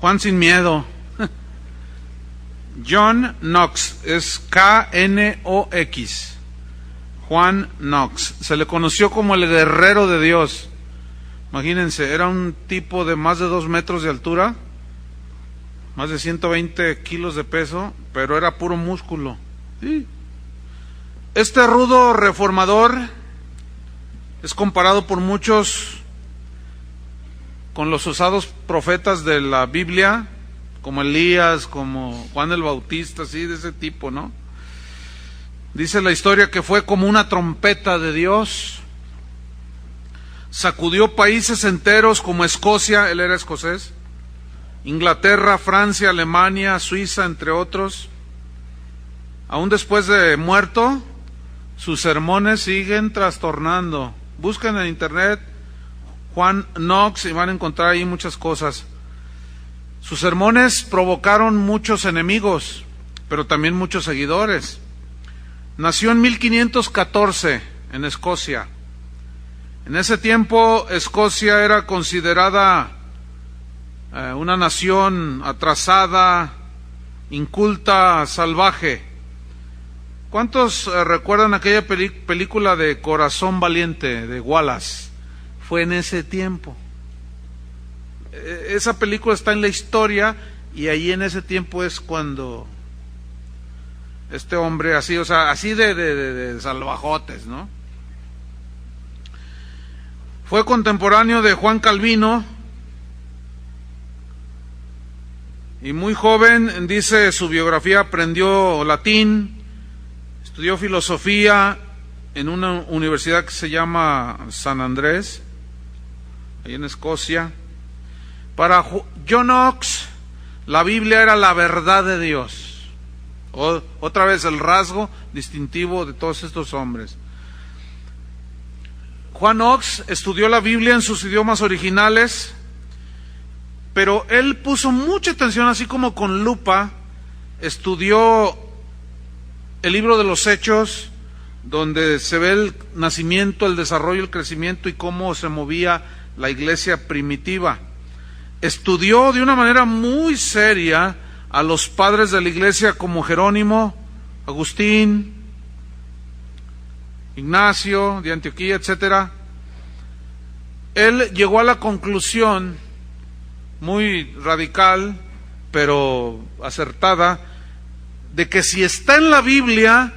Juan sin miedo. John Knox, es K-N-O-X. Juan Knox. Se le conoció como el guerrero de Dios. Imagínense, era un tipo de más de 2 metros de altura, más de 120 kilos de peso, pero era puro músculo. Sí. Este rudo reformador es comparado por muchos con los osados profetas de la Biblia, como Elías, como Juan el Bautista, así de ese tipo, ¿no? Dice la historia que fue como una trompeta de Dios, sacudió países enteros como Escocia, él era escocés, Inglaterra, Francia, Alemania, Suiza, entre otros. Aún después de muerto, sus sermones siguen trastornando. Busquen en internet Juan Knox y van a encontrar ahí muchas cosas. Sus sermones provocaron muchos enemigos, pero también muchos seguidores. Nació en 1514 en Escocia. En ese tiempo Escocia era considerada una nación atrasada, inculta, salvaje. ¿Cuántos recuerdan aquella película de Corazón Valiente, de Wallace? Fue en ese tiempo. Esa película está en la historia y ahí en ese tiempo es cuando este hombre así, o sea, así de salvajotes, ¿no? Fue contemporáneo de Juan Calvino y muy joven, dice su biografía, aprendió latín, estudió filosofía en una universidad que se llama San Andrés, ahí en Escocia. Para John Knox, la Biblia era la verdad de Dios. Otra vez el rasgo distintivo de todos estos hombres. Juan Knox estudió la Biblia en sus idiomas originales, pero él puso mucha atención, así como con lupa, estudió el libro de los Hechos, donde se ve el nacimiento, el desarrollo, el crecimiento y cómo se movía la iglesia primitiva. Estudió de una manera muy seria a los padres de la iglesia como Jerónimo, Agustín, Ignacio de Antioquía, etcétera. Él llegó a la conclusión muy radical, pero acertada, de que si está en la Biblia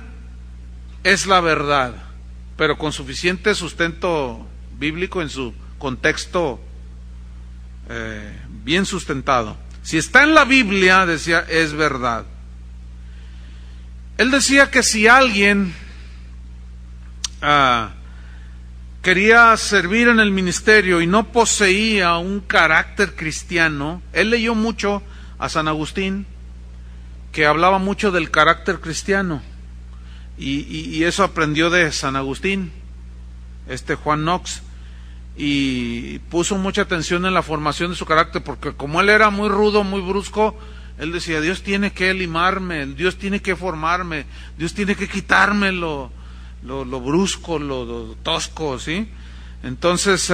es la verdad, pero con suficiente sustento bíblico en su contexto bien sustentado. Si está en la Biblia, decía, es verdad. Él decía que si alguien quería servir en el ministerio y no poseía un carácter cristiano, él leyó mucho a San Agustín, que hablaba mucho del carácter cristiano, y eso aprendió de San Agustín, Juan Knox, y puso mucha atención en la formación de su carácter, porque como él era muy rudo, muy brusco, él decía, Dios tiene que limarme, Dios tiene que formarme, Dios tiene que quitarme lo brusco, lo tosco, ¿sí? Entonces,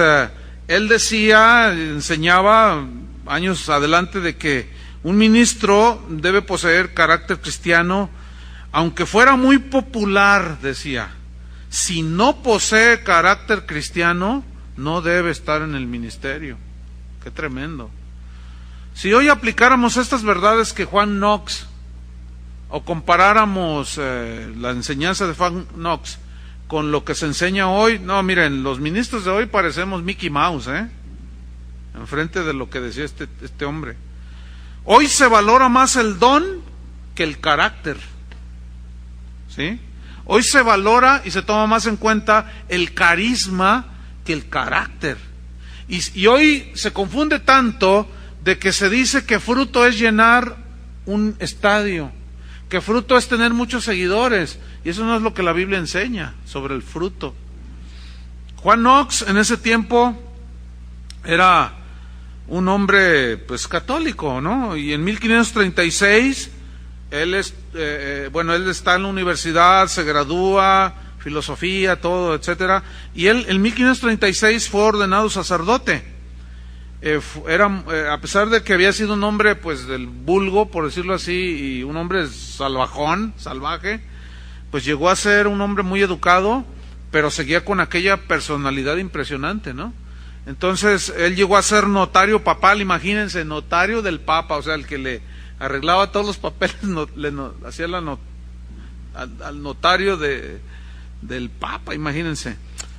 él decía, enseñaba años adelante de que un ministro debe poseer carácter cristiano, aunque fuera muy popular, decía. Si no posee carácter cristiano, no debe estar en el ministerio. Qué tremendo. Si hoy aplicáramos estas verdades que Juan Knox, o comparáramos la enseñanza de Juan Knox con lo que se enseña hoy, no, miren, los ministros de hoy parecemos Mickey Mouse, enfrente de lo que decía este hombre. Hoy se valora más el don que el carácter, ¿sí? Hoy se valora y se toma más en cuenta el carisma que el carácter. Y hoy se confunde tanto de que se dice que fruto es llenar un estadio, que fruto es tener muchos seguidores, y eso no es lo que la Biblia enseña sobre el fruto. Juan Knox en ese tiempo era un hombre pues católico, ¿no? Y en 1536 él está en la universidad, se gradúa, filosofía, todo, etcétera, y él en 1536 fue ordenado sacerdote. a pesar de que había sido un hombre pues del vulgo, por decirlo así, y un hombre salvaje, pues llegó a ser un hombre muy educado, pero seguía con aquella personalidad impresionante, ¿no? Entonces él llegó a ser notario papal, imagínense, notario del Papa, o sea, el que le arreglaba todos los papeles, hacía al notario del Papa, imagínense.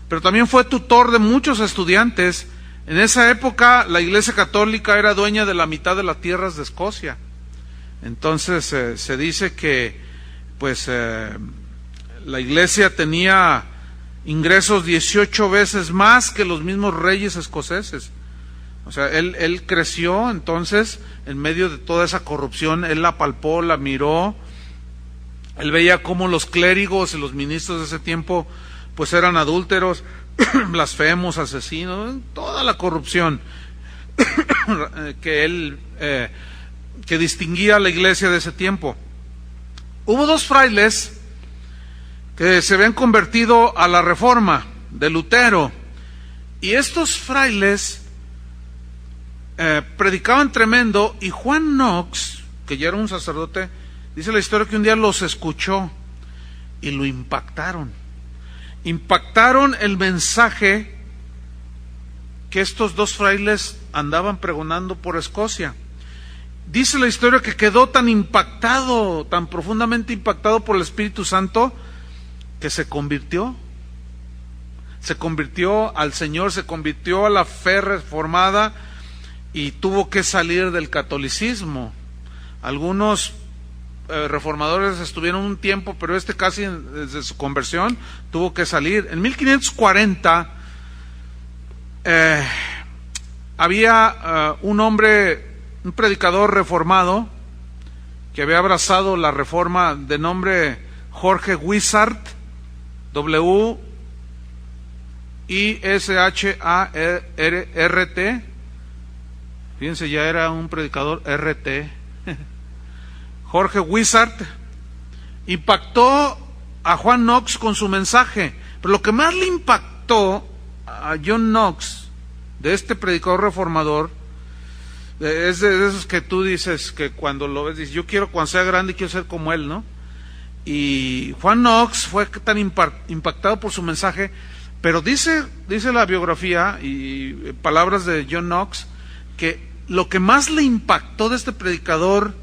Pero también fue tutor de muchos estudiantes. En esa época la Iglesia Católica era dueña de la mitad de las tierras de Escocia. Entonces se dice que pues la Iglesia tenía ingresos 18 veces más que los mismos reyes escoceses. O sea, él creció entonces en medio de toda esa corrupción. Él la palpó, la miró. Él veía cómo los clérigos y los ministros de ese tiempo pues eran adúlteros, blasfemos, asesinos, toda la corrupción que distinguía a la iglesia de ese tiempo. Hubo dos frailes que se habían convertido a la Reforma de Lutero, y estos frailes predicaban tremendo, y Juan Knox, que ya era un sacerdote, dice la historia que un día los escuchó y lo impactaron el mensaje que estos dos frailes andaban pregonando por Escocia. Dice la historia que quedó tan impactado, tan profundamente impactado por el Espíritu Santo, que se convirtió al Señor, se convirtió a la fe reformada y tuvo que salir del catolicismo. Algunos reformadores estuvieron un tiempo, pero casi desde su conversión tuvo que salir. En 1540 había un hombre, un predicador reformado que había abrazado la reforma, de nombre Jorge Wishart, W-I-S-H-A-R-T. Fíjense, ya era un predicador RT. Jorge Wishart impactó a Juan Knox con su mensaje, pero lo que más le impactó a John Knox, de este predicador reformador, es de esos que tú dices que cuando lo ves dices, yo quiero, cuando sea grande quiero ser como él, ¿no? Y Juan Knox fue tan impactado por su mensaje, pero dice la biografía y palabras de John Knox, que lo que más le impactó de este predicador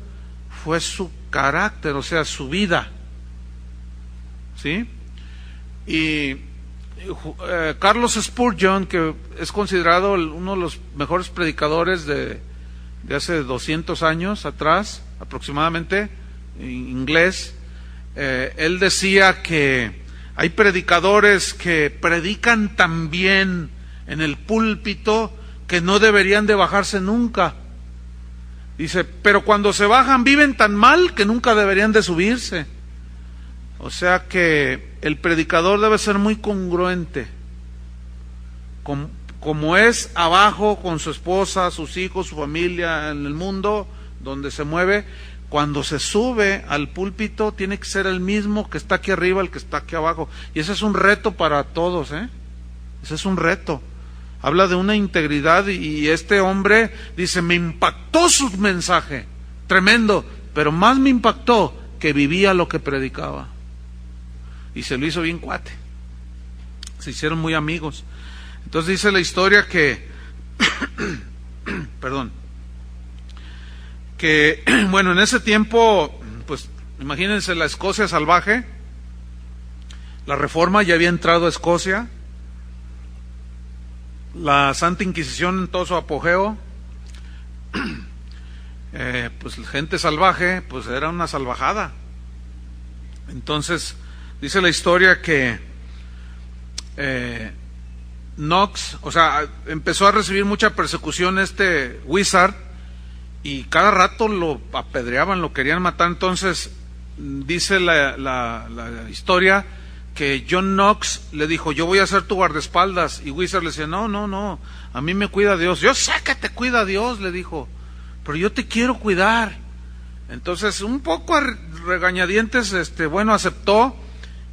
fue su carácter, o sea, su vida, ¿sí? Y Carlos Spurgeon, que es considerado uno de los mejores predicadores de hace 200 años atrás, aproximadamente, inglés, él decía que hay predicadores que predican tan bien en el púlpito que no deberían de bajarse nunca. Dice, pero cuando se bajan viven tan mal que nunca deberían de subirse. O sea que el predicador debe ser muy congruente, como es abajo con su esposa, sus hijos, su familia, en el mundo donde se mueve. Cuando se sube al púlpito tiene que ser el mismo que está aquí arriba, el que está aquí abajo. Y ese es un reto para todos, ese es un reto. Habla de una integridad, y este hombre dice, me impactó su mensaje, tremendo, pero más me impactó que vivía lo que predicaba. Y se lo hizo bien cuate. Se hicieron muy amigos. Entonces dice la historia que, bueno, en ese tiempo, pues imagínense la Escocia salvaje, la Reforma ya había entrado a Escocia, la Santa Inquisición en todo su apogeo, pues gente salvaje, pues era una salvajada. Entonces dice la historia que Knox, o sea, empezó a recibir mucha persecución Wishart, y cada rato lo apedreaban, lo querían matar. Entonces dice la historia que John Knox le dijo, yo voy a ser tu guardaespaldas, y Wishart le decía, no, a mí me cuida Dios. Yo sé que te cuida Dios, le dijo, pero yo te quiero cuidar. Entonces, un poco a regañadientes, bueno, aceptó,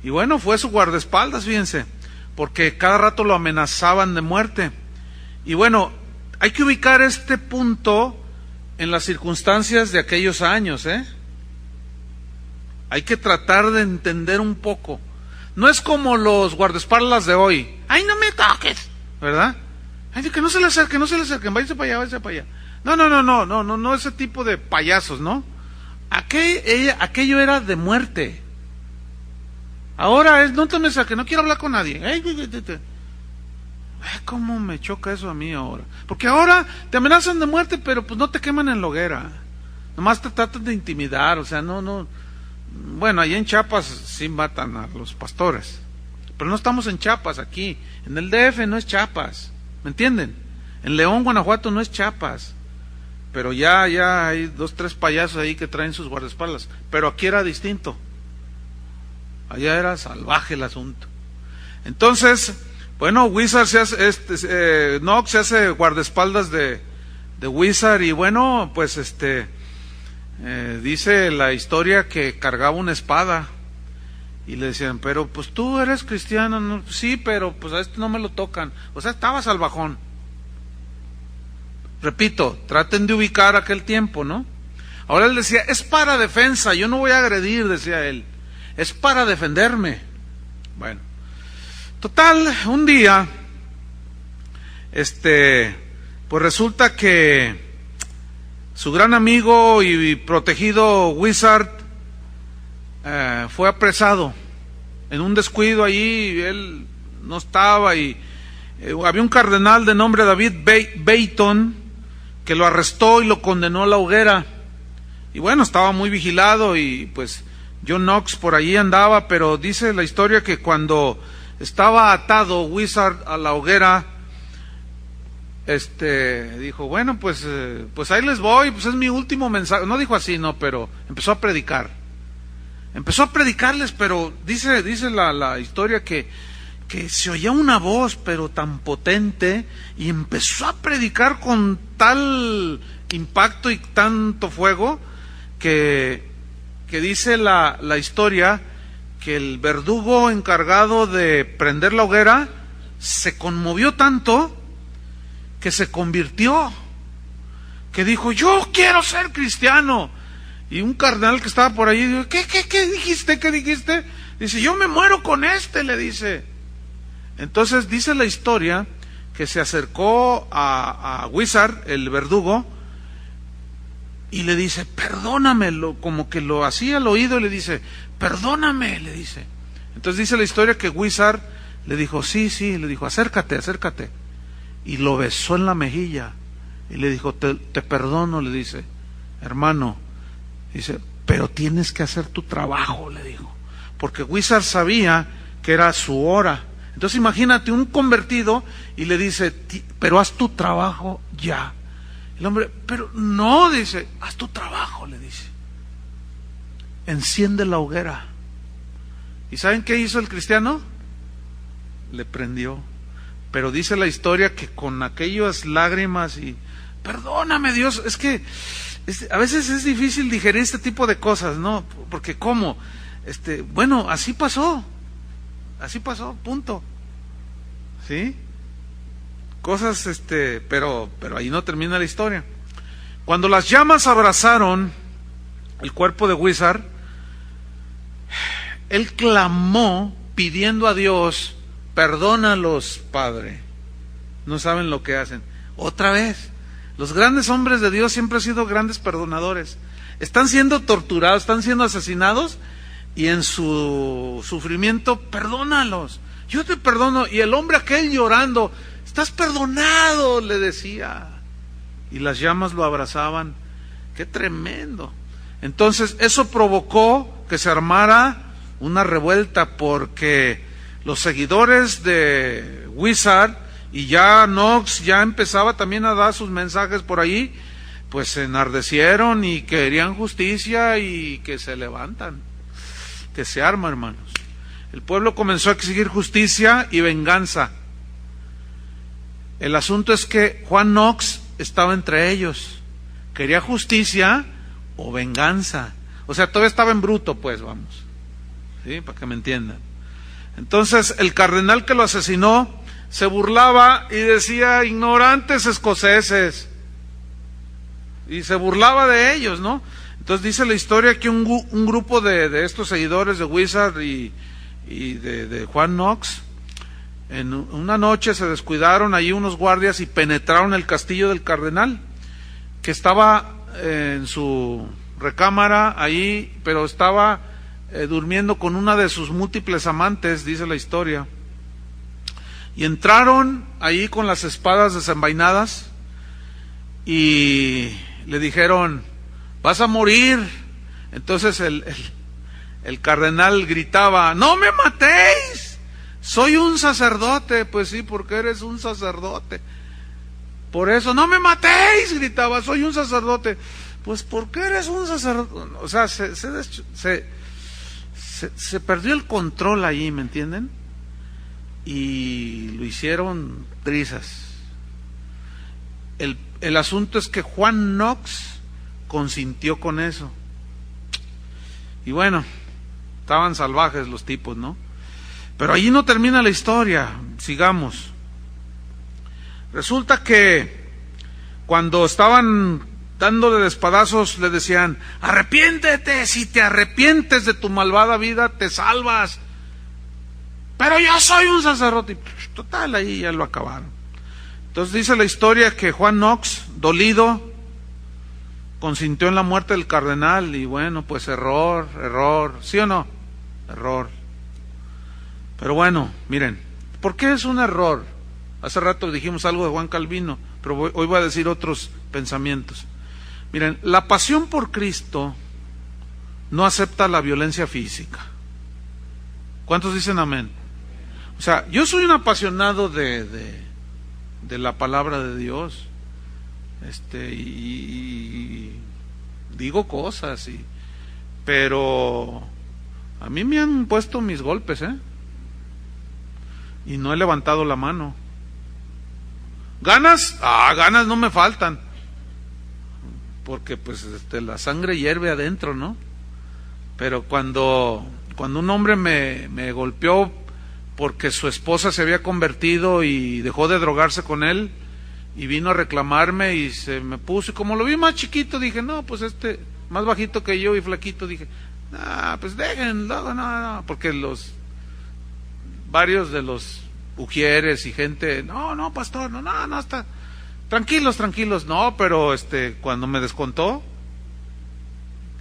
y bueno, fue su guardaespaldas, fíjense, porque cada rato lo amenazaban de muerte. Y bueno, Hay que ubicar este punto en las circunstancias de aquellos años, ¿eh? Hay que tratar de entender un poco. No es como los guardaespaldas de hoy. ¡Ay, no me toques! ¿Verdad? Ay, que no se le acerquen, váyanse para allá. No, ese tipo de payasos, ¿no? Aquello era de muerte. Ahora es, no te me saques, no quiero hablar con nadie. Ay, cómo me choca eso a mí ahora. Porque ahora te amenazan de muerte, pero pues no te queman en la hoguera. Nomás te tratan de intimidar, o sea, no. Bueno, allá en Chiapas sí matan a los pastores. Pero no estamos en Chiapas aquí. En el DF no es Chiapas. ¿Me entienden? En León, Guanajuato no es Chiapas. Pero ya hay 2, 3 payasos ahí que traen sus guardaespaldas. Pero aquí era distinto. Allá era salvaje el asunto. Entonces, bueno, Wizard Knox se hace guardaespaldas de Wizard y bueno, pues dice la historia que cargaba una espada y le decían, pero pues tú eres cristiano, ¿no? Sí, pero pues a no me lo tocan. O sea, estaba salvajón. Repito, traten de ubicar aquel tiempo, ¿no? Ahora él decía, es para defensa, yo no voy a agredir, decía él, es para defenderme. Bueno, total, un día, pues resulta que su gran amigo y protegido Wizard fue apresado en un descuido allí, él no estaba y había un cardenal de nombre David Bayton que lo arrestó y lo condenó a la hoguera. Y bueno, estaba muy vigilado y pues John Knox por allí andaba, pero dice la historia que cuando estaba atado Wizard a la hoguera, dijo, bueno, pues ahí les voy, pues es mi último mensaje. No dijo así, no, pero empezó a predicar. Empezó a predicarles, pero dice la historia que se oía una voz, pero tan potente, y empezó a predicar con tal impacto y tanto fuego, que dice la historia que el verdugo encargado de prender la hoguera se conmovió tanto que se convirtió, que dijo, yo quiero ser cristiano. Y un cardenal que estaba por allí dijo, ¿Qué dijiste? Dice, yo me muero con le dice. Entonces dice la historia que se acercó a Wizard, el verdugo, y le dice, perdóname, como que lo hacía al oído, y le dice, perdóname, le dice. Entonces dice la historia que Wizard le dijo, sí, le dijo, acércate. Y lo besó en la mejilla, y le dijo, te perdono, le dice, hermano. Dice, pero tienes que hacer tu trabajo, le dijo, porque Wizard sabía que era su hora. Entonces imagínate un convertido y le dice, pero haz tu trabajo ya. El hombre, pero no, dice, haz tu trabajo, le dice. Enciende la hoguera. ¿Y saben qué hizo el cristiano? Le prendió. Pero dice la historia que con aquellas lágrimas y, perdóname Dios, es que a veces es difícil digerir este tipo de cosas, ¿no? Porque ¿cómo? Bueno, así pasó, punto. ¿Sí? Cosas, pero ahí no termina la historia. Cuando las llamas abrazaron el cuerpo de Wizard, él clamó pidiendo a Dios, perdónalos, Padre. No saben lo que hacen. Otra vez, los grandes hombres de Dios siempre han sido grandes perdonadores. Están siendo torturados, están siendo asesinados, y en su sufrimiento, perdónalos. Yo te perdono. Y el hombre aquel llorando, estás perdonado, le decía. Y las llamas lo abrazaban. ¡Qué tremendo! Entonces eso provocó que se armara una revuelta, porque los seguidores de Wizard y ya Knox ya empezaba también a dar sus mensajes por ahí, pues se enardecieron y querían justicia, y que se levantan, que se arma, hermanos. El pueblo comenzó a exigir justicia y venganza. El asunto es que Juan Knox estaba entre ellos. Quería justicia o venganza. O sea, todavía estaba en bruto, pues, vamos. ¿Sí? Para que me entiendan. Entonces, el cardenal que lo asesinó se burlaba y decía ignorantes escoceses, y se burlaba de ellos, ¿no? Entonces dice la historia que un grupo de estos seguidores de Wizard y de Juan Knox, en una noche se descuidaron allí unos guardias y penetraron el castillo del cardenal, que estaba en su recámara ahí, pero estaba durmiendo con una de sus múltiples amantes, dice la historia. Y entraron ahí con las espadas desenvainadas y le dijeron: vas a morir. Entonces el cardenal gritaba: no me matéis, soy un sacerdote. Pues sí, porque eres un sacerdote. Por eso, no me matéis, gritaba, soy un sacerdote. Pues porque eres un sacerdote. O sea, se perdió el control ahí, ¿me entienden? Y lo hicieron trizas. El asunto es que Juan Knox consintió con eso. Y bueno, estaban salvajes los tipos, ¿no? Pero allí no termina la historia, sigamos. Resulta que cuando estaban dándole de espadazos le decían: arrepiéntete, si te arrepientes de tu malvada vida te salvas. Pero yo soy un sacerdote. Total, ahí ya lo acabaron. Entonces dice la historia que Juan Knox, dolido, consintió en la muerte del cardenal. Y bueno, pues error, ¿sí o no? Error. Pero bueno, miren, ¿por qué es un error? Hace rato dijimos algo de Juan Calvino, pero hoy voy a decir otros pensamientos. Miren, la pasión por Cristo no acepta la violencia física. ¿Cuántos dicen amén? O sea, yo soy un apasionado de la palabra de Dios, y digo cosas, pero a mí me han puesto mis golpes, y no he levantado la mano. ¿Ganas? Ganas no me faltan, porque pues la sangre hierve adentro, ¿no? Pero cuando un hombre me golpeó porque su esposa se había convertido y dejó de drogarse con él, y vino a reclamarme y se me puso, y como lo vi más chiquito dije: no, pues más bajito que yo y flaquito, dije: pues déjenlo, no, porque varios de los ujieres y gente: no, pastor, no, está, tranquilos, no, pero cuando me descontó,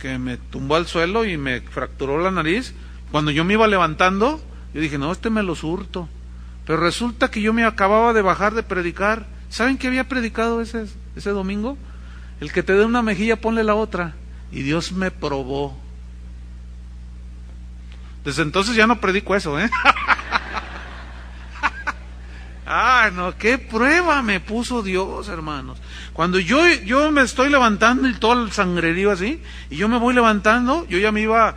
que me tumbó al suelo y me fracturó la nariz, cuando yo me iba levantando, yo dije: no, me lo surto. Pero resulta que yo me acababa de bajar de predicar. ¿Saben qué había predicado ese domingo? El que te dé una mejilla, ponle la otra. Y Dios me probó. Desde entonces ya no predico eso, no, qué prueba me puso Dios, hermanos. Cuando yo me estoy levantando y todo el sangrerío así, y yo me voy levantando, yo ya me iba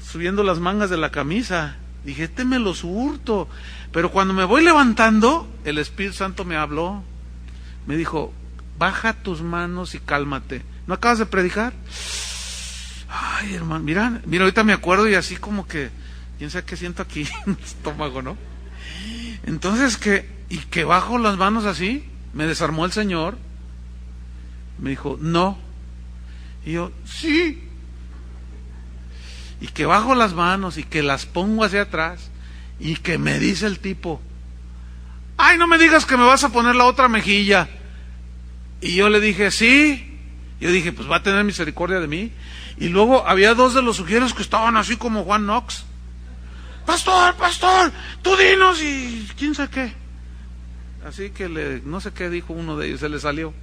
subiendo las mangas de la camisa. Dije: me los hurto. Pero cuando me voy levantando, el Espíritu Santo me habló. Me dijo: baja tus manos y cálmate. ¿No acabas de predicar? Ay, hermano, mira, ahorita me acuerdo y así como que, quién sabe qué siento aquí en el estómago, ¿no? Entonces que bajo las manos así, me desarmó el Señor. Me dijo: no. Y yo: sí. Y que bajo las manos y que las pongo hacia atrás, y que me dice el tipo: ay, no me digas que me vas a poner la otra mejilla. Y yo le dije: sí. Yo dije: pues va a tener misericordia de mí. Y luego había dos de los sugieros que estaban así como Juan Knox: pastor, tú dinos, y quién sabe qué. Así que no sé qué dijo uno de ellos, se le salió.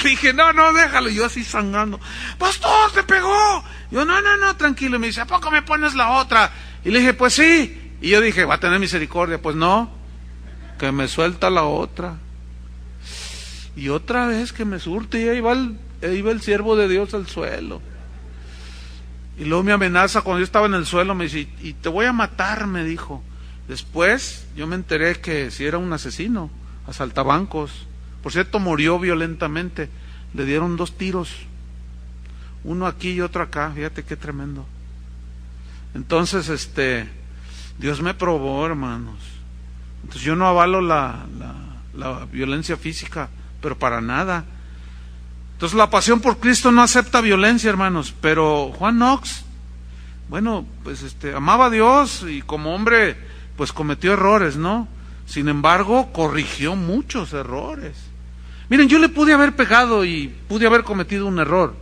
Le dije: no, déjalo. Yo así sangrando: pastor, te pegó. Yo: no, tranquilo. Y me dice: ¿a poco me pones la otra? Y le dije: pues sí. Y yo dije: va a tener misericordia. Pues no, que me suelta la otra. Y otra vez que me surte, y ahí iba el siervo de Dios al suelo. Y luego me amenaza cuando yo estaba en el suelo, me dice: y te voy a matar, me dijo. Después yo me enteré que si era un asesino, asaltabancos. Por cierto, murió violentamente. Le dieron 2 tiros, uno aquí y otro acá. Fíjate qué tremendo. Entonces, Dios me probó, hermanos. Entonces yo no avalo la violencia física, pero para nada. Entonces la pasión por Cristo no acepta violencia, hermanos. Pero Juan Knox, bueno, pues amaba a Dios y como hombre, pues cometió errores, ¿no? Sin embargo, corrigió muchos errores. Miren, yo le pude haber pegado y pude haber cometido un error.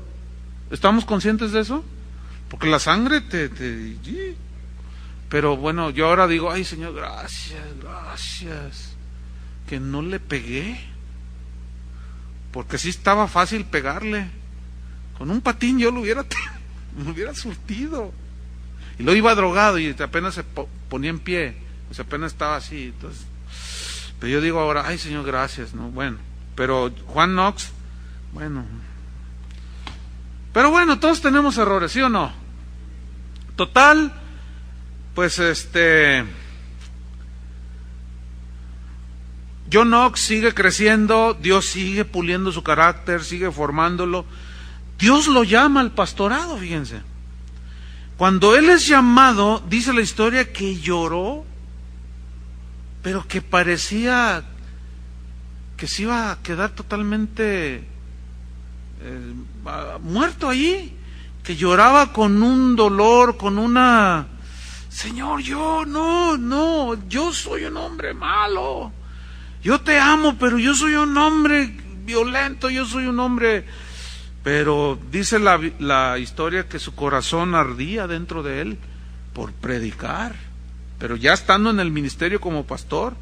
¿Estamos conscientes de eso? Porque la sangre Pero bueno, yo ahora digo, ay Señor, gracias, que no le pegué. Porque sí estaba fácil pegarle. Con un patín yo me hubiera surtido. Y lo iba drogado y apenas se ponía en pie. Pues apenas estaba así. Entonces, pero yo digo ahora, ay Señor, gracias, ¿no? Bueno, pero Juan Knox, bueno. Pero bueno, todos tenemos errores, ¿sí o no? Total, pues John Knox sigue creciendo, Dios sigue puliendo su carácter, sigue formándolo. Dios lo llama al pastorado, fíjense. Cuando él es llamado, dice la historia que lloró, pero que parecía que se iba a quedar totalmente muerto allí, que lloraba con un dolor, con una... Señor, yo soy un hombre malo. Yo te amo, pero yo soy un hombre violento, yo soy un hombre... Pero dice la historia que su corazón ardía dentro de él por predicar, pero ya estando en el ministerio como pastor.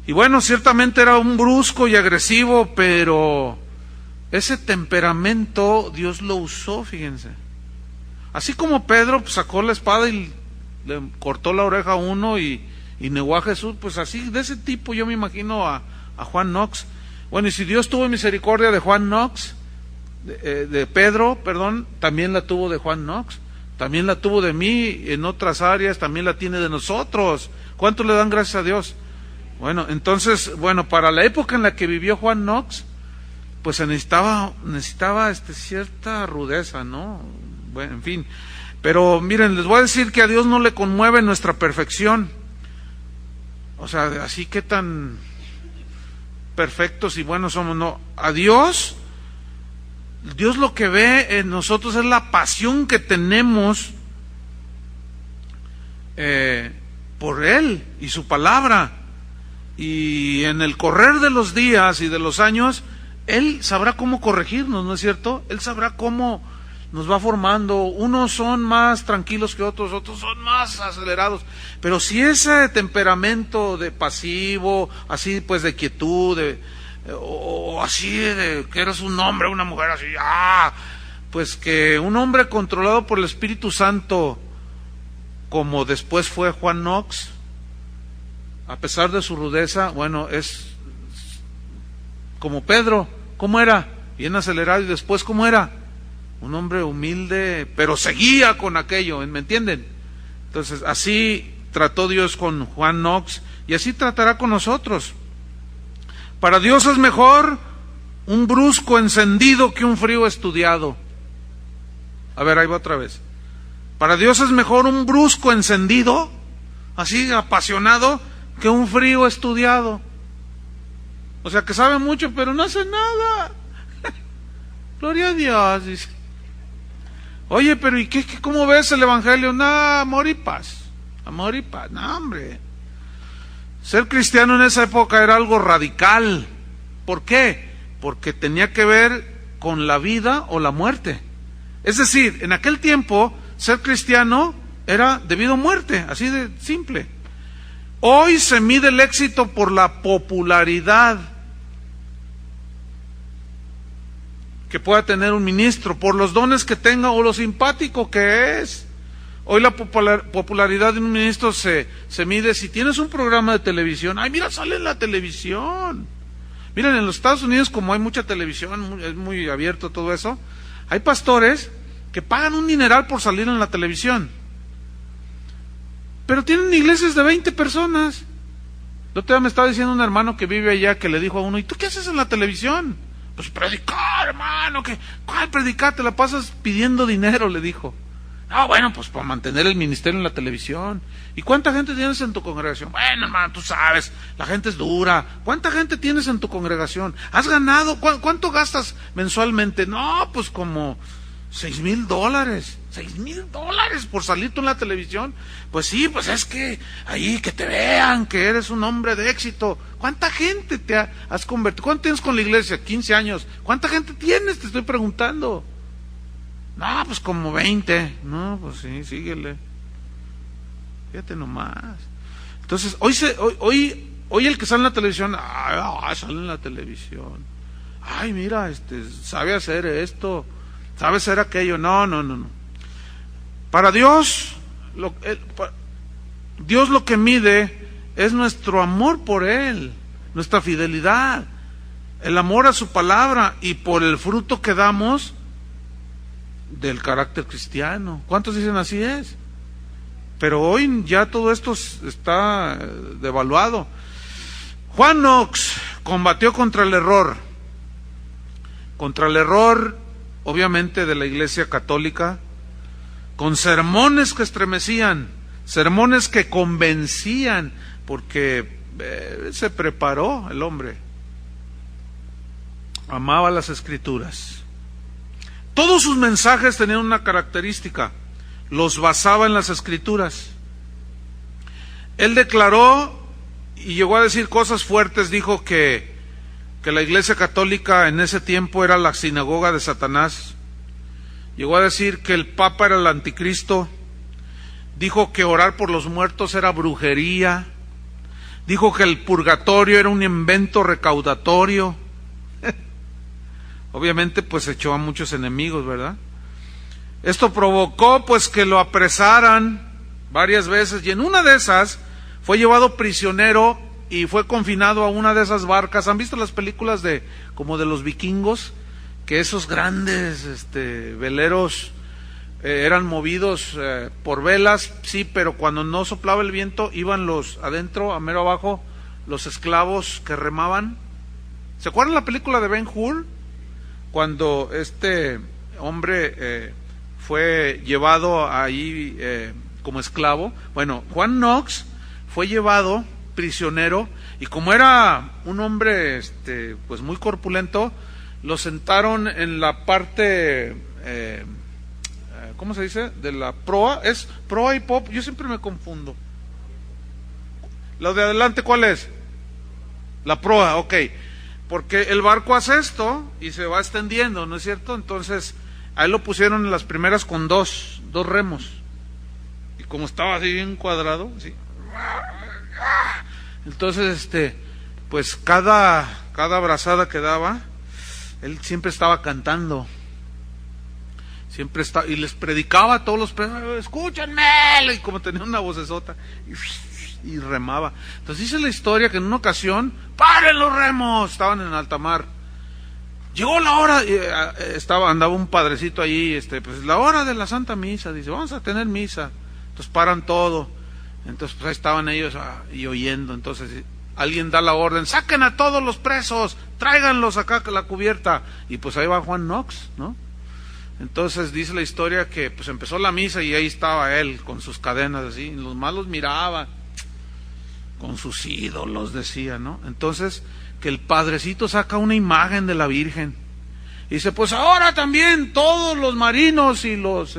Y bueno, ciertamente era un brusco y agresivo, pero ese temperamento Dios lo usó, fíjense. Así como Pedro pues, sacó la espada y le cortó la oreja a uno y negó a Jesús, pues así, de ese tipo yo me imagino a Juan Knox. Bueno, y si Dios tuvo misericordia de Juan Knox, de Pedro, perdón, también la tuvo de Juan Knox, también la tuvo de mí en otras áreas, también la tiene de nosotros. ¿Cuánto le dan gracias a Dios? Bueno, entonces, bueno, para la época en la que vivió Juan Knox, pues se necesitaba cierta rudeza, ¿no? Bueno, en fin. Pero miren, les voy a decir que a Dios no le conmueve nuestra perfección. O sea, así que tan perfectos y buenos somos, no. A Dios lo que ve en nosotros es la pasión que tenemos por Él y su palabra. Y en el correr de los días y de los años, Él sabrá cómo corregirnos, ¿no es cierto? Él sabrá cómo nos va formando. Unos son más tranquilos que otros, otros son más acelerados. Pero si ese temperamento de pasivo, así pues de quietud, o así de que eres un hombre, una mujer así, pues que un hombre controlado por el Espíritu Santo, como después fue Juan Knox, a pesar de su rudeza, bueno, es como Pedro. ¿Cómo era? Bien acelerado. Y después, ¿cómo era? Un hombre humilde, pero seguía con aquello, ¿me entienden? Entonces, así trató Dios con Juan Knox y así tratará con nosotros. Para Dios es mejor un brusco encendido que un frío estudiado. A ver, ahí va otra vez. Para Dios es mejor un brusco encendido, así apasionado, que un frío estudiado. O sea, que sabe mucho, pero no hace nada. Gloria a Dios, dice. Oye, pero ¿y cómo ves el Evangelio? No, amor y paz. Amor y paz. No, hombre. Ser cristiano en esa época era algo radical. ¿Por qué? Porque tenía que ver con la vida o la muerte. Es decir, en aquel tiempo, ser cristiano era debido a muerte, así de simple. Hoy se mide el éxito por la popularidad que pueda tener un ministro, por los dones que tenga o lo simpático que es. Hoy la popularidad de un ministro se mide si tienes un programa de televisión. Ay, mira, sale en la televisión. Miren, en los Estados Unidos, como hay mucha televisión, es muy abierto todo eso, hay pastores que pagan un dineral por salir en la televisión. Pero tienen iglesias de 20 personas. El otro día me estaba diciendo un hermano que vive allá, que le dijo a uno, ¿y tú qué haces en la televisión? Pues predicar, hermano. ¿Cuál predicar? Te la pasas pidiendo dinero, le dijo. Ah, bueno, pues para mantener el ministerio en la televisión. ¿Y cuánta gente tienes en tu congregación? Bueno, hermano, tú sabes, la gente es dura. ¿Cuánta gente tienes en tu congregación? ¿Has ganado? ¿Cuánto gastas mensualmente? No, pues como $6,000. $6,000 por salir tú en la televisión. Pues sí, pues es que ahí que te vean que eres un hombre de éxito. ¿Cuánta gente te has convertido? ¿Cuánto tienes con la iglesia? 15 años. ¿Cuánta gente tienes? Te estoy preguntando. No, pues como 20. No, pues sí, síguele. Fíjate nomás. Entonces, hoy el que sale en la televisión, sale en la televisión. Ay, mira, sabe hacer esto, sabe hacer aquello. No. Para Dios, Dios lo que mide es nuestro amor por Él, nuestra fidelidad, el amor a su palabra y por el fruto que damos del carácter cristiano. ¿Cuántos dicen así es? Pero hoy ya todo esto está devaluado. Juan Knox combatió contra el error obviamente de la Iglesia Católica, con sermones que estremecían, sermones que convencían, porque se preparó el hombre, amaba las Escrituras. Todos sus mensajes tenían una característica: los basaba en las Escrituras. Él declaró y llegó a decir cosas fuertes. Dijo que la Iglesia Católica en ese tiempo era la sinagoga de Satanás. Llegó a decir que el Papa era el anticristo. Dijo que orar por los muertos era brujería. Dijo que el purgatorio era un invento recaudatorio. Obviamente pues echó a muchos enemigos, ¿verdad? Esto provocó pues que lo apresaran varias veces, y en una de esas fue llevado prisionero y fue confinado a una de esas barcas. ¿Han visto las películas como de los vikingos? Que esos grandes veleros eran movidos por velas, sí, pero cuando no soplaba el viento iban los adentro, a mero abajo, los esclavos que remaban. ¿Se acuerdan la película de Ben-Hur? Cuando este hombre fue llevado ahí como esclavo. Bueno, Juan Knox fue llevado prisionero, y como era un hombre pues muy corpulento, lo sentaron en la parte ¿cómo se dice? De la proa. ¿Es proa y pop? Yo siempre me confundo. ¿Lo de adelante cuál es? La proa, ok. Porque el barco hace esto y se va extendiendo, ¿no es cierto? Entonces, a él lo pusieron en las primeras con dos remos. Y como estaba así bien cuadrado, así. Entonces, pues cada brazada que daba, él siempre estaba cantando. Y les predicaba a todos los presos: escúchenme, y como tenía una vocesota, y remaba. Entonces dice la historia que en una ocasión, ¡paren los remos! Estaban en alta mar. Llegó la hora, andaba un padrecito allí, pues la hora de la Santa Misa, dice, vamos a tener misa. Entonces paran todo. Entonces pues ahí estaban ellos y oyendo. Entonces alguien da la orden: saquen a todos los presos, tráiganlos acá a la cubierta. Y pues ahí va Juan Knox, ¿no? Entonces dice la historia que pues empezó la misa y ahí estaba él con sus cadenas así, y los malos miraban, con sus ídolos, decía, ¿no? Entonces que el padrecito saca una imagen de la Virgen y dice: pues ahora también todos los marinos y los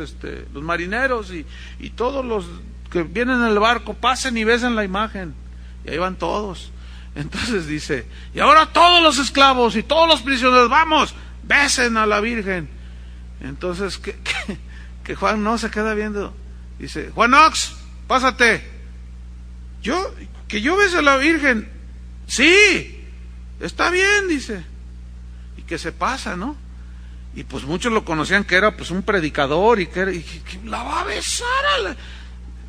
marineros y todos los que vienen en el barco, pasen y besen la imagen. Y ahí van todos. Entonces dice: y ahora todos los esclavos y todos los prisioneros, vamos, besen a la Virgen. Entonces que Juan no se queda viendo. Dice: Juan Knox, pásate. Que yo bese a la Virgen. Sí, está bien, dice. Y que se pasa, ¿no? Y pues muchos lo conocían que era pues un predicador y que la va a besar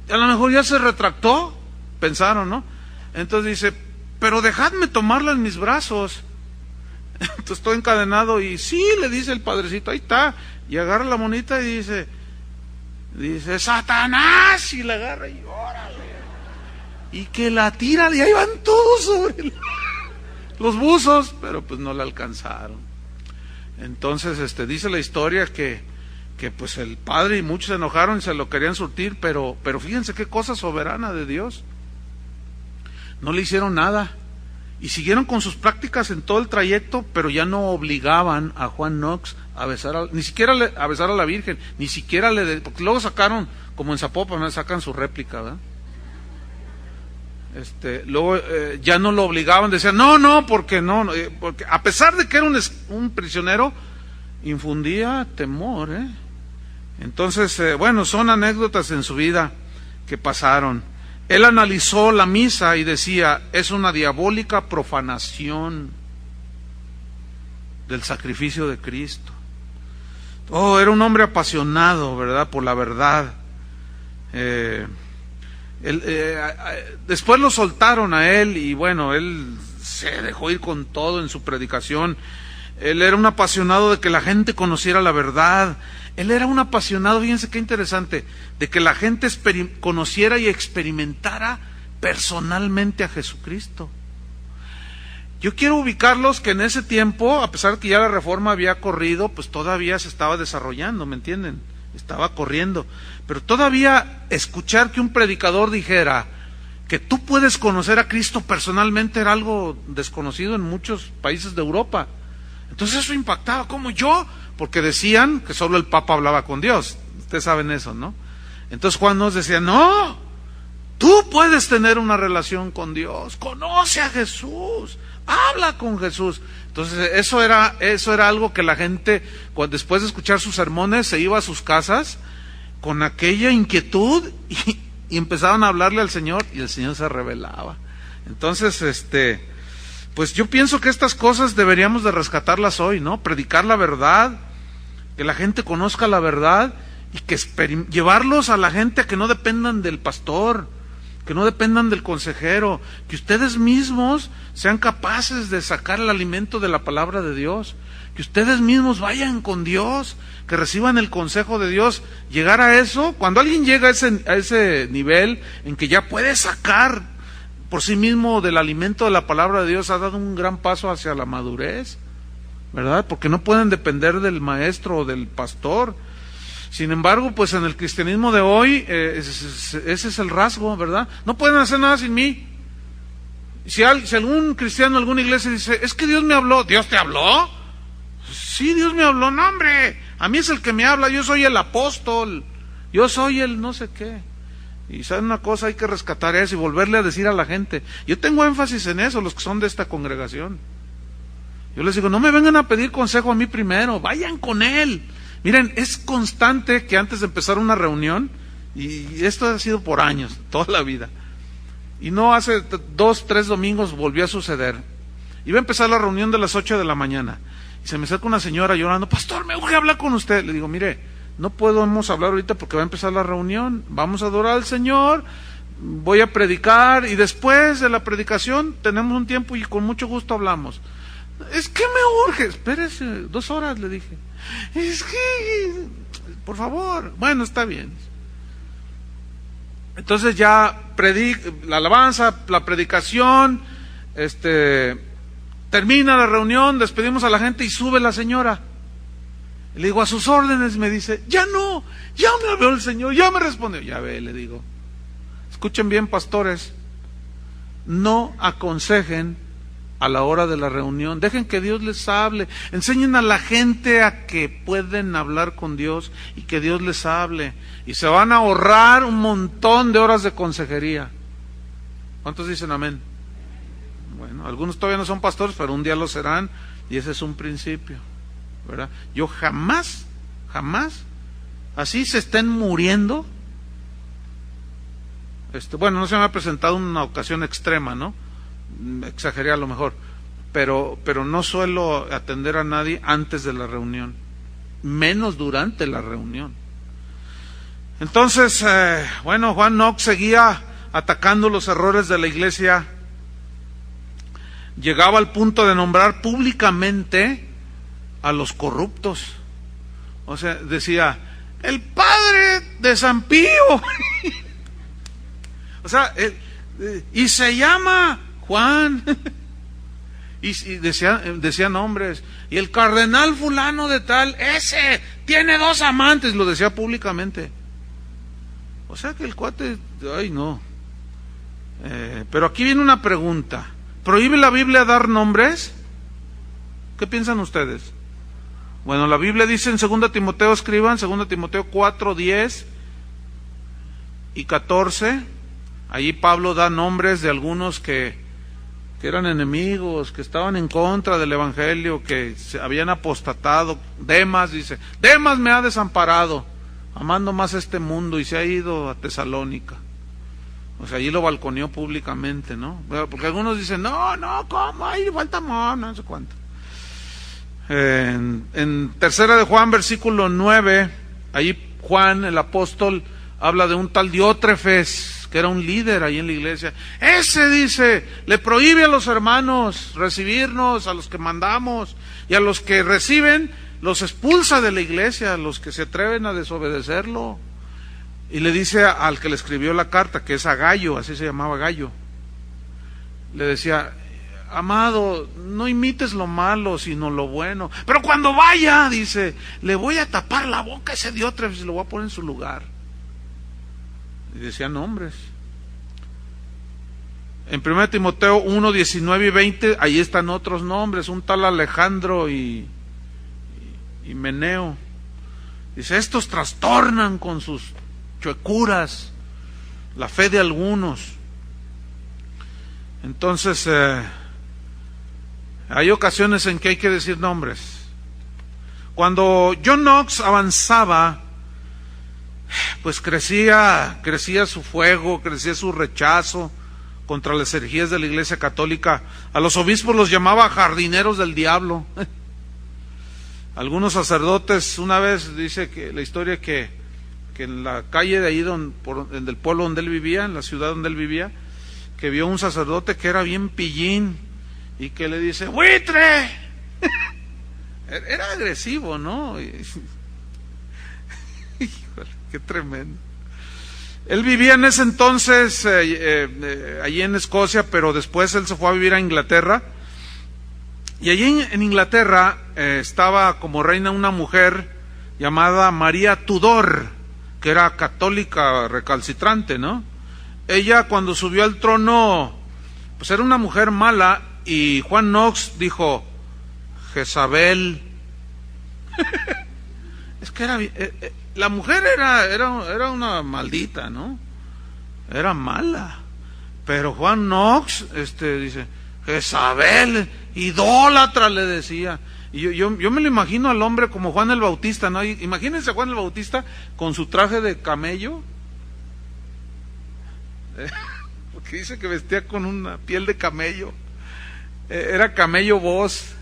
a lo mejor ya se retractó, pensaron, ¿no? Entonces dice: pero dejadme tomarla en mis brazos. Entonces estoy encadenado y sí, le dice el padrecito, ahí está, y agarra la monita y dice Satanás, y la agarra y órale, y que la tira, y ahí van todos sobre los buzos, pero pues no la alcanzaron. Entonces dice la historia que que pues el padre y muchos se enojaron y se lo querían surtir, pero fíjense qué cosa soberana de Dios. No le hicieron nada y siguieron con sus prácticas en todo el trayecto, pero ya no obligaban a Juan Knox a besar ni siquiera a besar a la Virgen, ni siquiera porque luego sacaron, como en Zapopan, sacan su réplica, ¿verdad? Luego ya no lo obligaban, decían no, porque no, porque a pesar de que era un prisionero, infundía temor, Entonces, bueno, son anécdotas en su vida que pasaron. Él analizó la misa y decía, es una diabólica profanación del sacrificio de Cristo. Era un hombre apasionado, ¿verdad?, por la verdad. Después lo soltaron a él y bueno, él se dejó ir con todo en su predicación. Él era un apasionado de que la gente conociera la verdad. Él era un apasionado, fíjense qué interesante, de que la gente conociera y experimentara personalmente a Jesucristo. Yo quiero ubicarlos que en ese tiempo, a pesar de que ya la reforma había corrido, pues todavía se estaba desarrollando, ¿me entienden? Estaba corriendo. Pero todavía escuchar que un predicador dijera que tú puedes conocer a Cristo personalmente era algo desconocido en muchos países de Europa. Entonces eso impactaba. ¿Cómo yo? Porque decían que solo el Papa hablaba con Dios. Ustedes saben eso, ¿no? Entonces Juan nos decía, no, tú puedes tener una relación con Dios, conoce a Jesús, habla con Jesús. Entonces eso era algo que la gente, después de escuchar sus sermones, se iba a sus casas con aquella inquietud y empezaban a hablarle al Señor y el Señor se revelaba. Entonces, pues yo pienso que estas cosas deberíamos de rescatarlas hoy, ¿no? Predicar la verdad, que la gente conozca la verdad y que llevarlos a la gente a que no dependan del pastor, que no dependan del consejero, que ustedes mismos sean capaces de sacar el alimento de la palabra de Dios, que ustedes mismos vayan con Dios, que reciban el consejo de Dios. Llegar a eso, cuando alguien llega a ese nivel en que ya puede sacar por sí mismo del alimento de la palabra de Dios, ha dado un gran paso hacia la madurez, ¿verdad? Porque no pueden depender del maestro o del pastor. Sin embargo, pues en el cristianismo de hoy, ese es el rasgo, ¿verdad? No pueden hacer nada sin mí. Si algún cristiano, alguna iglesia dice, es que Dios me habló, ¿Dios te habló? Sí, Dios me habló. No, hombre, a mí es el que me habla, yo soy el apóstol, yo soy el no sé qué. Y ¿saben una cosa? Hay que rescatar eso y volverle a decir a la gente. Yo tengo énfasis en eso, los que son de esta congregación. Yo les digo, no me vengan a pedir consejo a mí primero, vayan con él. Miren, es constante que antes de empezar una reunión, y esto ha sido por años, toda la vida, y no hace 2, 3 domingos volvió a suceder. Iba a empezar la reunión de las 8 de la mañana, y se me acerca una señora llorando, pastor, me urge hablar con usted. Le digo, mire, no podemos hablar ahorita porque va a empezar la reunión, vamos a adorar al Señor, voy a predicar, y después de la predicación tenemos un tiempo y con mucho gusto hablamos. Es que me urge, espérese, 2 horas, le dije. Es que, por favor, bueno, está bien. Entonces ya la alabanza, la predicación, termina la reunión, despedimos a la gente y sube la señora. Le digo, a sus órdenes, me dice, ya no, ya me habló el Señor, ya me respondió. Ya ve, le digo, escuchen bien, pastores, no aconsejen a la hora de la reunión, dejen que Dios les hable, enseñen a la gente a que pueden hablar con Dios y que Dios les hable, y se van a ahorrar un montón de horas de consejería. ¿Cuántos dicen amén? Bueno, algunos todavía no son pastores, pero un día lo serán, y ese es un principio, ¿verdad? Yo jamás, así se estén muriendo, bueno, no se me ha presentado una ocasión extrema, ¿no? Exageré a lo mejor, pero no suelo atender a nadie antes de la reunión, menos durante la reunión. Entonces, bueno, Juan Knox seguía atacando los errores de la iglesia, llegaba al punto de nombrar públicamente a los corruptos. O sea, decía, el padre de San Pío, o sea, y se llama Juan, y decía nombres. Y el cardenal fulano de tal, ese tiene 2 amantes, lo decía públicamente. O sea que el cuate, ay no. Pero aquí viene una pregunta. ¿Prohíbe la Biblia dar nombres? ¿Qué piensan ustedes? Bueno, la Biblia dice en 2 Timoteo, escriban, 2 Timoteo 4, 10 y 14. Allí Pablo da nombres de algunos que eran enemigos, que estaban en contra del Evangelio, que se habían apostatado. Demas dice, Demas me ha desamparado, amando más este mundo, y se ha ido a Tesalónica. O sea, allí lo balconeó públicamente, ¿no? Porque algunos dicen, no, ¿cómo? Ahí falta amor, no sé cuánto. En 3 de Juan, versículo 9, ahí Juan, el apóstol, habla de un tal Diótrefes, que era un líder ahí en la iglesia. Ese, dice, le prohíbe a los hermanos recibirnos, a los que mandamos, y a los que reciben, los expulsa de la iglesia, a los que se atreven a desobedecerlo. Y le dice al que le escribió la carta, que es a Gallo, así se llamaba Gallo, le decía, amado, no imites lo malo, sino lo bueno. Pero cuando vaya, dice, le voy a tapar la boca a ese Diótrefes y lo voy a poner en su lugar. Y decían nombres. En 1 Timoteo 1, 19 y 20, ahí están otros nombres, un tal Alejandro y Meneo. Dice, estos trastornan con sus chuecuras la fe de algunos. Entonces, hay ocasiones en que hay que decir nombres. Cuando John Knox avanzaba, pues crecía su fuego, crecía su rechazo contra las herejías de la Iglesia Católica. A los obispos los llamaba jardineros del diablo. Algunos sacerdotes, una vez dice que la historia que en la calle de ahí en el pueblo donde él vivía, en la ciudad donde él vivía, que vio un sacerdote que era bien pillín y que le dice, ¡buitre! Era agresivo, ¿no? Híjole, qué tremendo. Él vivía en ese entonces allí en Escocia, pero después él se fue a vivir a Inglaterra. Y allí en Inglaterra estaba como reina una mujer llamada María Tudor, que era católica recalcitrante, ¿no? Ella, cuando subió al trono, pues era una mujer mala, y Juan Knox dijo, Jezabel. Es que la mujer era una maldita, ¿no? Era mala. Pero Juan Knox dice, Jezabel, idólatra, le decía. Y yo me lo imagino al hombre como Juan el Bautista, ¿no? Imagínense a Juan el Bautista con su traje de camello, porque dice que vestía con una piel de camello, era camello voz.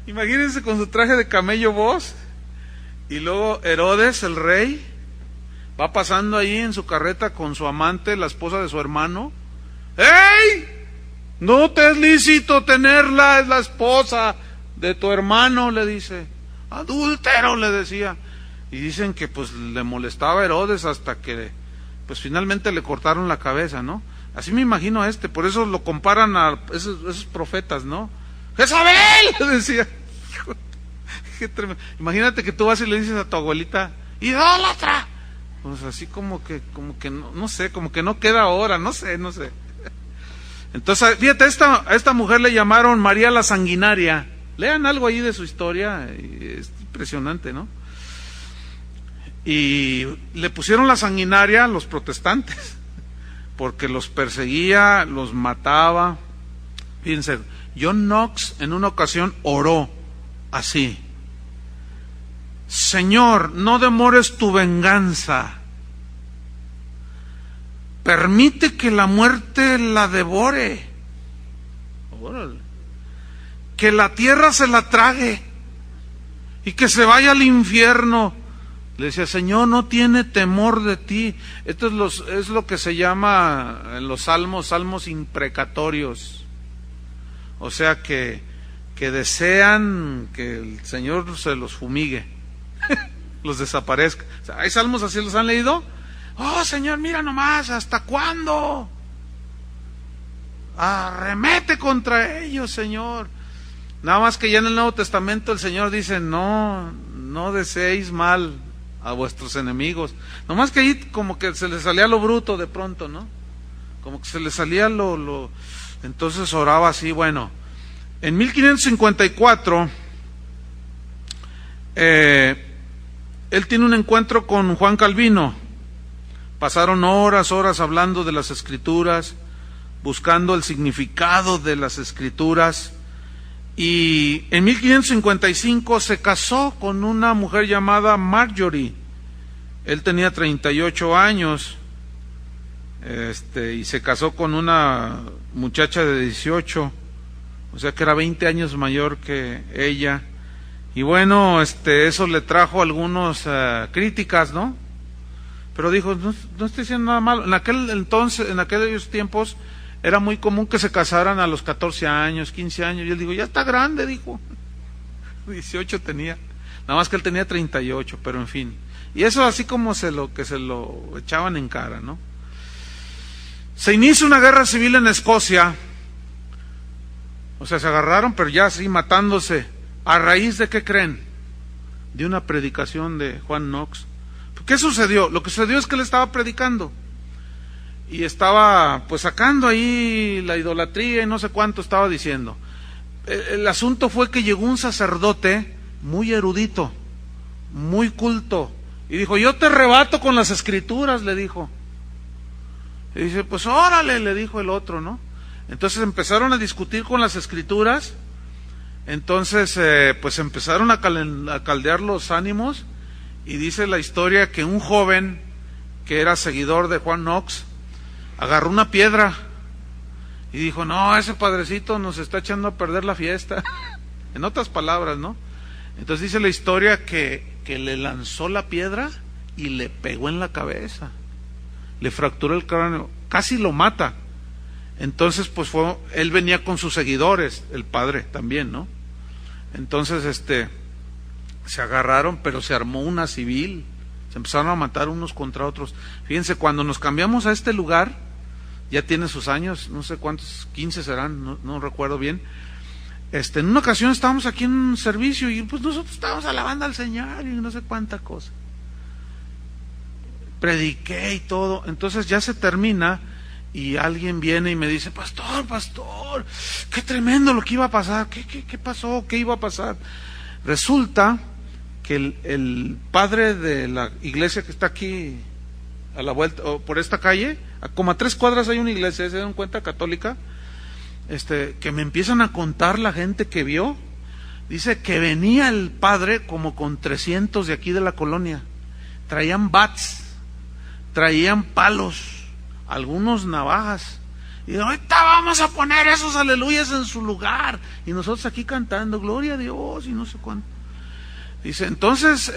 Imagínense con su traje de camello voz, y luego Herodes, el rey, va pasando ahí en su carreta con su amante, la esposa de su hermano. ¡Ey! No te es lícito tenerla, es la esposa de tu hermano, le dice. Adúltero, le decía. Y dicen que pues le molestaba a Herodes hasta que pues finalmente le cortaron la cabeza, ¿no? Así me imagino a por eso lo comparan a esos profetas, ¿no? ¡Jezabel! Le decía. Qué tremendo. Imagínate que tú vas y le dices a tu abuelita, ¡idólatra! Pues así como que no sé, como que no queda ahora, no sé. Entonces, fíjate, a esta mujer le llamaron María la Sanguinaria. Lean algo ahí de su historia, es impresionante, ¿no? Y le pusieron la sanguinaria a los protestantes, porque los perseguía, los mataba. Fíjense, John Knox en una ocasión oró así: Señor, no demores tu venganza, permite que la muerte la devore, que la tierra se la trague y que se vaya al infierno. Le decía, Señor, no tiene temor de ti. Esto es lo que se llama en los salmos imprecatorios. O sea que desean que el Señor se los fumigue, los desaparezca. O sea, ¿hay salmos así, los han leído? Oh, Señor, mira nomás, ¿hasta cuándo? arremete contra ellos, Señor. Nada más que ya en el Nuevo Testamento el Señor dice, no deseéis mal a vuestros enemigos. Nada más que ahí como que se les salía lo bruto de pronto, ¿no? Como que se les salía entonces oraba así. Bueno, en 1554 él tiene un encuentro con Juan Calvino. Pasaron horas hablando de las Escrituras, buscando el significado de las Escrituras, y en 1555 se casó con una mujer llamada Marjorie. Él tenía 38 años, y se casó con una muchacha de 18, o sea que era 20 años mayor que ella. Y bueno, eso le trajo algunas críticas, ¿no? Pero dijo, no estoy diciendo nada malo. En aquellos tiempos era muy común que se casaran a los 14 años, 15 años. Y él dijo, ya está grande, dijo. 18 tenía. Nada más que él tenía 38, pero en fin. Y eso así como se lo echaban en cara, ¿no? Se inicia una guerra civil en Escocia. O sea, se agarraron, pero ya así matándose. ¿A raíz de qué creen? De una predicación de Juan Knox. ¿Qué sucedió? Lo que sucedió es que él estaba predicando y estaba pues sacando ahí la idolatría y no sé cuánto estaba diciendo. El asunto fue que llegó un sacerdote muy erudito, muy culto, y dijo, yo te rebato con las Escrituras, le dijo. Y dice, pues órale, le dijo el otro, ¿no? Entonces empezaron a discutir con las Escrituras. Entonces pues empezaron a caldear los ánimos. Y dice la historia que un joven que era seguidor de Juan Knox agarró una piedra y dijo, no, ese padrecito nos está echando a perder la fiesta. En otras palabras, ¿no? Entonces dice la historia que le lanzó la piedra y le pegó en la cabeza, le fracturó el cráneo, casi lo mata. Entonces pues él venía con sus seguidores, el padre también, ¿no? Entonces se agarraron, pero se armó una civil, se empezaron a matar unos contra otros. Fíjense, cuando nos cambiamos a este lugar, ya tiene sus años, no sé cuántos, 15 serán, no recuerdo bien. En una ocasión estábamos aquí en un servicio y pues nosotros estábamos alabando al Señor y no sé cuánta cosa. Prediqué y todo, entonces ya se termina y alguien viene y me dice, pastor, qué tremendo lo que iba a pasar. ¿Qué pasó? ¿Qué iba a pasar? Resulta que el padre de la iglesia que está aquí a la vuelta, o por esta calle, como a 3 cuadras hay una iglesia, ¿se dan cuenta? Católica, que me empiezan a contar la gente que vio. Dice que venía el padre como con 300 de aquí de la colonia, traían bats, traían palos, algunos navajas, y ahorita vamos a poner esos aleluyas en su lugar, y nosotros aquí cantando, gloria a Dios, y no sé cuánto. Dice, entonces,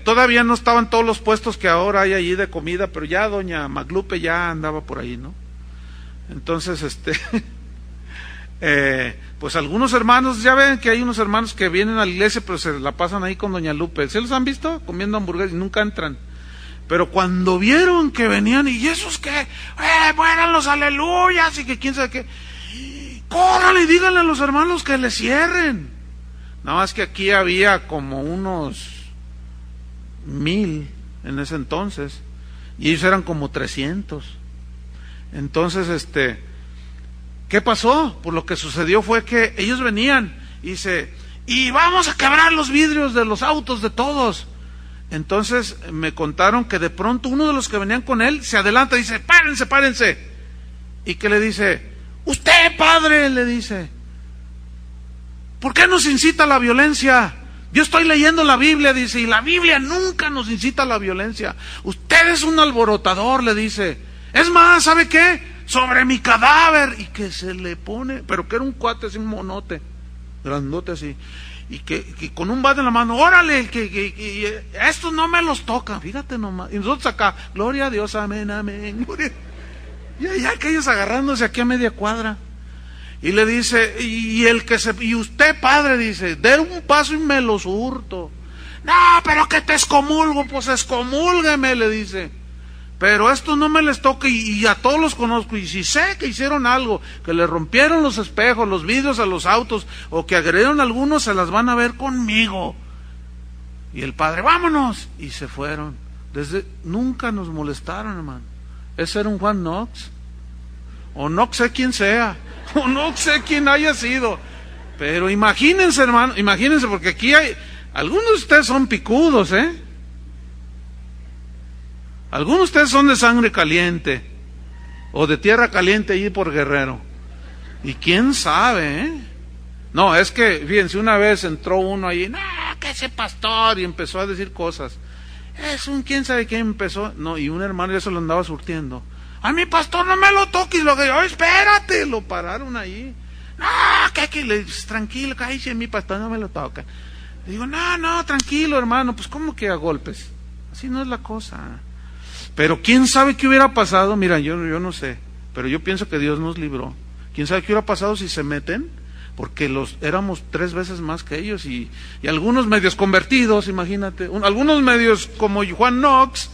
todavía no estaban todos los puestos que ahora hay allí de comida, pero ya doña Maglupe ya andaba por ahí, ¿no? Entonces, pues algunos hermanos, ya ven que hay unos hermanos que vienen a la iglesia, pero se la pasan ahí con doña Lupe. ¿Se los han visto? Comiendo hamburguesas y nunca entran. Pero cuando vieron que venían, ¿y esos qué? Buenan los aleluyas y que quién sabe qué. Córranle y díganle a los hermanos que le cierren. Nada más que aquí había como unos 1000 en ese entonces, y ellos eran como 300. Entonces, ¿qué pasó? Pues lo que sucedió fue que ellos venían y y vamos a quebrar los vidrios de los autos de todos. Entonces me contaron que de pronto uno de los que venían con él se adelanta y dice, párense. Y que le dice, usted, padre, le dice, ¿por qué nos incita a la violencia? Yo estoy leyendo la Biblia, dice, y la Biblia nunca nos incita a la violencia. Usted es un alborotador, le dice. Es más, ¿sabe qué? Sobre mi cadáver. Y que se le pone, pero que era un cuate así, un monote, grandote así, y que con un bate en la mano, órale, que estos no me los tocan, fíjate nomás. Y nosotros acá, gloria a Dios, amén, amén. Y allá aquellos agarrándose aquí a media cuadra. Y le dice, y usted, padre, dice, dé un paso y me los hurto. No, pero que te excomulgo, pues excomúlgueme, le dice. pero esto no me les toca y a todos los conozco, y si sé que hicieron algo, que le rompieron los espejos, los vidrios a los autos, o que agredieron a algunos, se las van a ver conmigo. Y el padre, vámonos, y se fueron. Nunca nos molestaron, hermano. Ese era un Juan Knox, o no sé quién sea, o no sé quién haya sido, pero imagínense, hermano, imagínense, porque aquí hay, algunos de ustedes son picudos, algunos de ustedes son de sangre caliente, o de tierra caliente allí por Guerrero, y quién sabe, No, es que, fíjense, una vez entró uno allí, no, que ese pastor, y empezó a decir cosas, es un quién sabe quién empezó, no, y un hermano ya se lo andaba surtiendo, a mi pastor no me lo toques, lo que yo, espérate, lo pararon ahí, no, que le dice, tranquilo, cállese, mi pastor no me lo toca. Le digo, no, tranquilo, hermano, pues ¿cómo que a golpes? Así no es la cosa. Pero quién sabe qué hubiera pasado, mira, yo no sé, pero yo pienso que Dios nos libró. Quién sabe qué hubiera pasado si se meten, porque éramos 3 veces más que ellos, y algunos medios convertidos, imagínate, algunos medios como Juan Knox,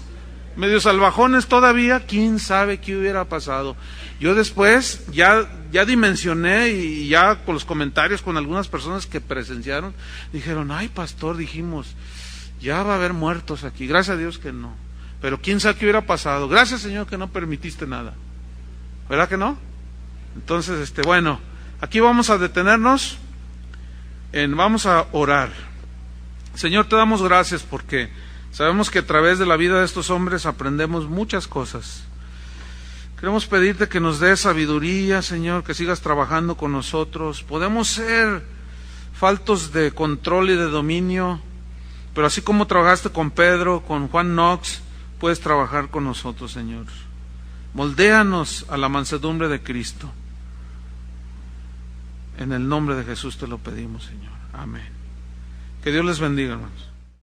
medios salvajones todavía, quién sabe qué hubiera pasado. Yo después ya dimensioné, y ya con los comentarios con algunas personas que presenciaron, dijeron, ay pastor, dijimos, ya va a haber muertos aquí, gracias a Dios que no, pero quién sabe qué hubiera pasado, gracias Señor que no permitiste nada, ¿verdad que no? Entonces, bueno, aquí vamos a detenernos, vamos a orar. Señor, te damos gracias porque sabemos que a través de la vida de estos hombres aprendemos muchas cosas. Queremos pedirte que nos des sabiduría, Señor, que sigas trabajando con nosotros. Podemos ser faltos de control y de dominio, pero así como trabajaste con Pedro, con Juan Knox, puedes trabajar con nosotros, Señor. Moldéanos a la mansedumbre de Cristo. En el nombre de Jesús te lo pedimos, Señor. Amén. Que Dios les bendiga, hermanos.